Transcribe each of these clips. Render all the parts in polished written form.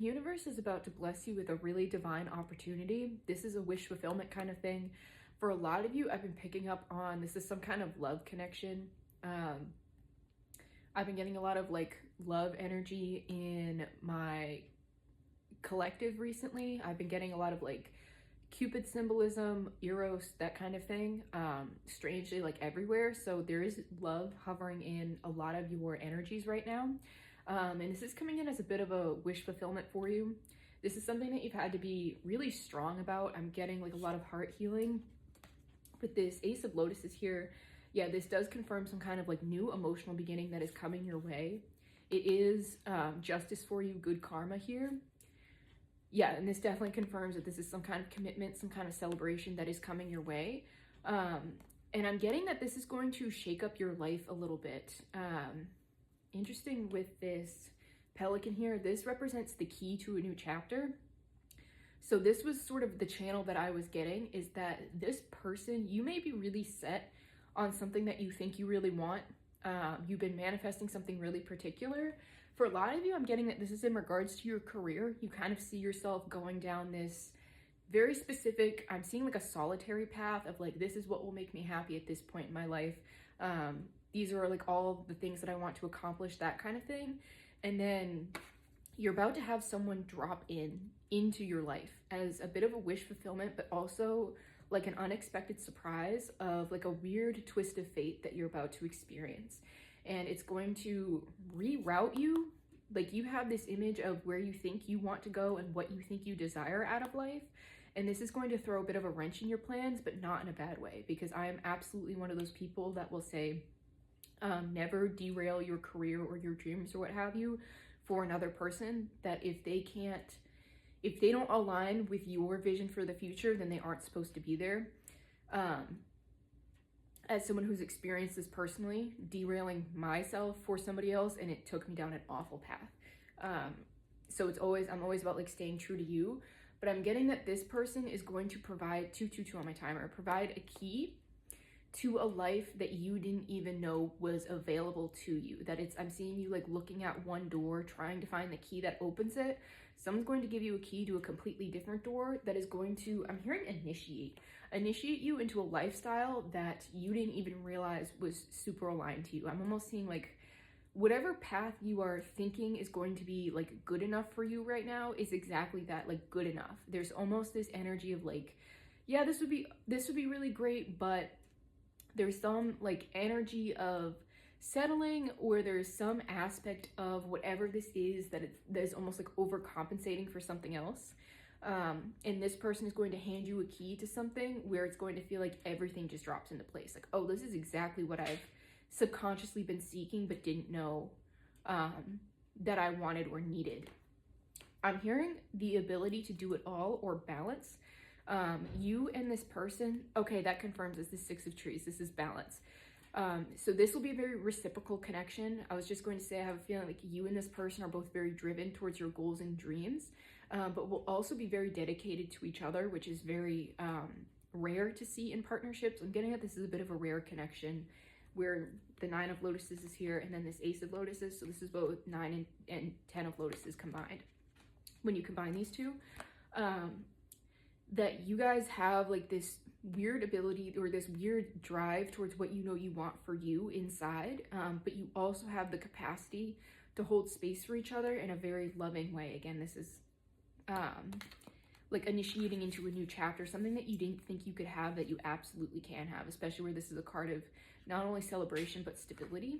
Universe is about to bless you with a really divine opportunity. This is a wish fulfillment kind of thing. For a lot of you, I've been picking up on this is some kind of love connection. I've been getting a lot of like love energy in my collective recently. I've been getting a lot of like Cupid symbolism, Eros, that kind of thing, strangely like everywhere. So there is love hovering in a lot of your energies right now. And this is coming in as a bit of a wish fulfillment for you. This is something that you've had to be really strong about. I'm getting like a lot of heart healing with this Ace of Lotuses here. Yeah, this does confirm some kind of like new emotional beginning that is coming your way. It is justice for you, good karma here. Yeah, and this definitely confirms that this is some kind of commitment, some kind of celebration that is coming your way. And I'm getting that this is going to shake up your life a little bit. Interesting with this pelican here, this represents the key to a new chapter. So this was sort of the channel that I was getting, is that this person, you may be really set on something that you think you really want. You've been manifesting something really particular. For a lot of you, I'm getting that this is in regards to your career. You kind of see yourself going down this very specific, I'm seeing like a solitary path of like, this is what will make me happy at this point in my life. These are like all the things that I want to accomplish, that kind of thing. And then you're about to have someone drop into your life as a bit of a wish fulfillment, but also like an unexpected surprise of like a weird twist of fate that you're about to experience. And it's going to reroute you. Like, you have this image of where you think you want to go and what you think you desire out of life. And this is going to throw a bit of a wrench in your plans, but not in a bad way, because I am absolutely one of those people that will say, never derail your career or your dreams or what have you for another person. That if they don't align with your vision for the future, then they aren't supposed to be there. As someone who's experienced this personally, derailing myself for somebody else, and it took me down an awful path. So I'm always about like staying true to you, but I'm getting that this person is going to provide 222 on my timer, provide a key to a life that you didn't even know was available to you. I'm seeing you like looking at one door, trying to find the key that opens it. Someone's going to give you a key to a completely different door that is going to, I'm hearing initiate you into a lifestyle that you didn't even realize was super aligned to you. I'm almost seeing like whatever path you are thinking is going to be like good enough for you right now is exactly that, like good enough. There's almost this energy of like, yeah, this would be really great, but there's some like energy of settling, or there's some aspect of whatever this is that is almost like overcompensating for something else. And this person is going to hand you a key to something where it's going to feel like everything just drops into place. Like, oh, this is exactly what I've subconsciously been seeking but didn't know that I wanted or needed. I'm hearing the ability to do it all, or balance. You and this person, okay, that confirms it's the Six of Trees. This is balance. So this will be a very reciprocal connection. I was just going to say, I have a feeling like you and this person are both very driven towards your goals and dreams, but will also be very dedicated to each other, which is very rare to see in partnerships. I'm getting at this is a bit of a rare connection where the Nine of Lotuses is here and then this Ace of Lotuses. So this is both 9 and 10 of Lotuses combined. When you combine these two, that you guys have like this weird ability or this weird drive towards what you know you want for you inside, but you also have the capacity to hold space for each other in a very loving way. Again, this is like initiating into a new chapter, something that you didn't think you could have that you absolutely can have, especially where this is a card of not only celebration but stability.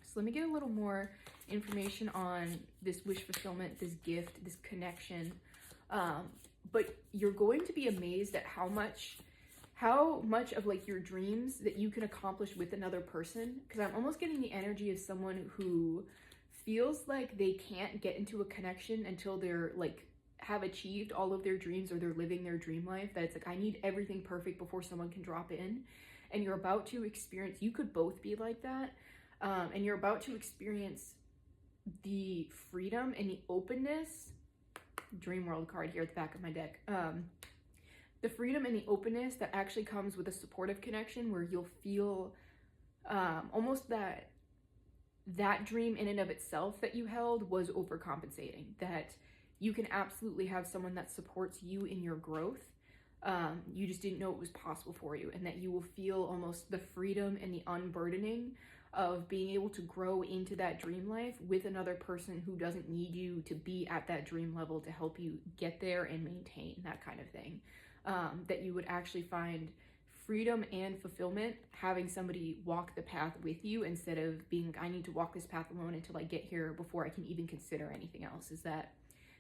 So let me get a little more information on this wish fulfillment, this gift, this connection. But you're going to be amazed at how much of like your dreams that you can accomplish with another person. Because I'm almost getting the energy of someone who feels like they can't get into a connection until they're like have achieved all of their dreams, or they're living their dream life. That it's like, I need everything perfect before someone can drop in. And you're about to experience, you could both be like that. And you're about to experience the freedom and the openness. Dream World card here at the back of my deck. The freedom and the openness that actually comes with a supportive connection, where you'll feel almost that dream in and of itself that you held was overcompensating. That you can absolutely have someone that supports you in your growth. You just didn't know it was possible for you, and that you will feel almost the freedom and the unburdening of being able to grow into that dream life with another person who doesn't need you to be at that dream level to help you get there and maintain that kind of thing. That you would actually find freedom and fulfillment having somebody walk the path with you, instead of being, I need to walk this path alone until I get here before I can even consider anything else. Is that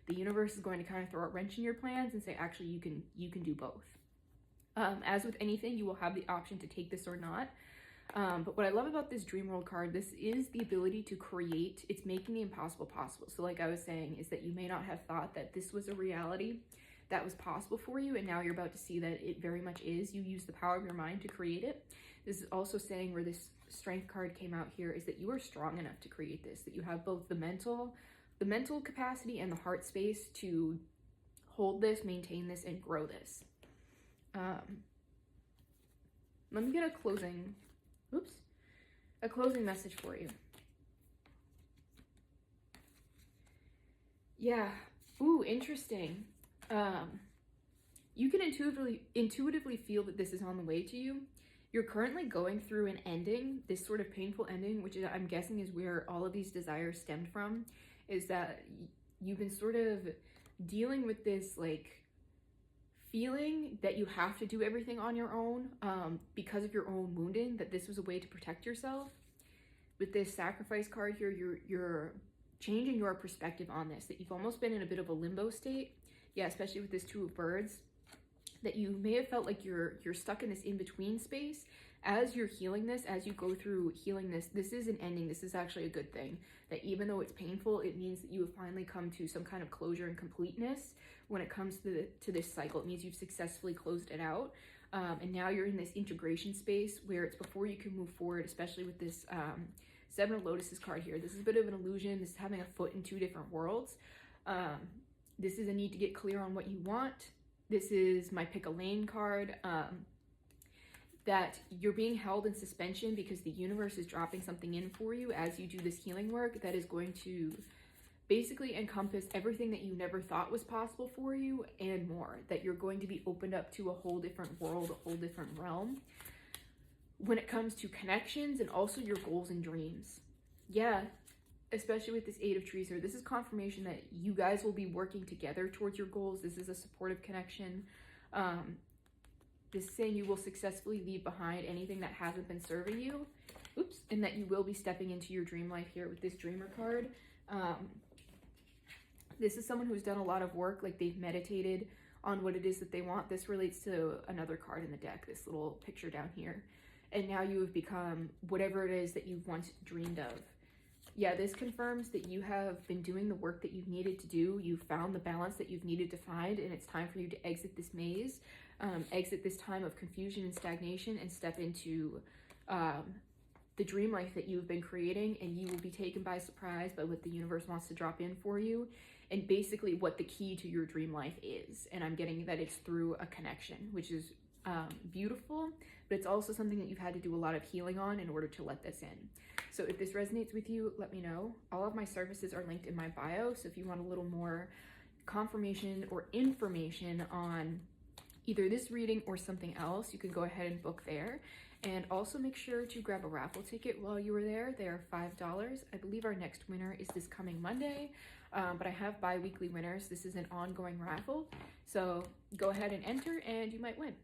the universe is going to kind of throw a wrench in your plans and say, actually, you can do both. As with anything, you will have the option to take this or not. But what I love about this Dream World card, this is the ability to create. It's making the impossible possible. So like I was saying, is that you may not have thought that this was a reality that was possible for you, and now you're about to see that it very much is. You use the power of your mind to create it. This is also saying, where this Strength card came out here, is that you are strong enough to create this, that you have both the mental capacity and the heart space to hold this, maintain this, and grow this. Let me get a closing message for you. Yeah. Ooh, interesting. You can intuitively feel that this is on the way to you. You're currently going through an ending, this sort of painful ending, which is, I'm guessing, is where all of these desires stemmed from, is that you've been sort of dealing with this, like, feeling that you have to do everything on your own because of your own wounding, that this was a way to protect yourself. With this Sacrifice card here, you're changing your perspective on this, that you've almost been in a bit of a limbo state. Yeah, especially with this Two of Birds, that you may have felt like you're stuck in this in-between space. As you're healing this, as you go through healing this, this is an ending. This is actually a good thing. That even though it's painful, it means that you have finally come to some kind of closure and completeness when it comes to this cycle. It means you've successfully closed it out. And now you're in this integration space where it's before you can move forward, especially with this Seven of Lotuses card here. This is a bit of an illusion. This is having a foot in two different worlds. This is a need to get clear on what you want. This is my Pick a Lane card. That you're being held in suspension because the universe is dropping something in for you as you do this healing work that is going to basically encompass everything that you never thought was possible for you and more. That you're going to be opened up to a whole different world, a whole different realm when it comes to connections and also your goals and dreams. Yeah, especially with this Eight of Trees here, this is confirmation that you guys will be working together towards your goals. This is a supportive connection. This is saying you will successfully leave behind anything that hasn't been serving you. Oops. And that you will be stepping into your dream life here with this Dreamer card. This is someone who's done a lot of work, like they've meditated on what it is that they want. This relates to another card in the deck, this little picture down here. And now you have become whatever it is that you've once dreamed of. Yeah, this confirms that you have been doing the work that you've needed to do. You've found the balance that you've needed to find, and it's time for you to exit this maze, exit this time of confusion and stagnation, and step into the dream life that you've been creating. And you will be taken by surprise by what the universe wants to drop in for you, and basically what the key to your dream life is. And I'm getting that it's through a connection, which is beautiful, but it's also something that you've had to do a lot of healing on in order to let this in. So if this resonates with you, let me know. All of my services are linked in my bio, so if you want a little more confirmation or information on either this reading or something else, you can go ahead and book there. And also make sure to grab a raffle ticket while you are there. They are $5. I believe our next winner is this coming Monday, but I have bi-weekly winners. This is an ongoing raffle, so go ahead and enter and you might win.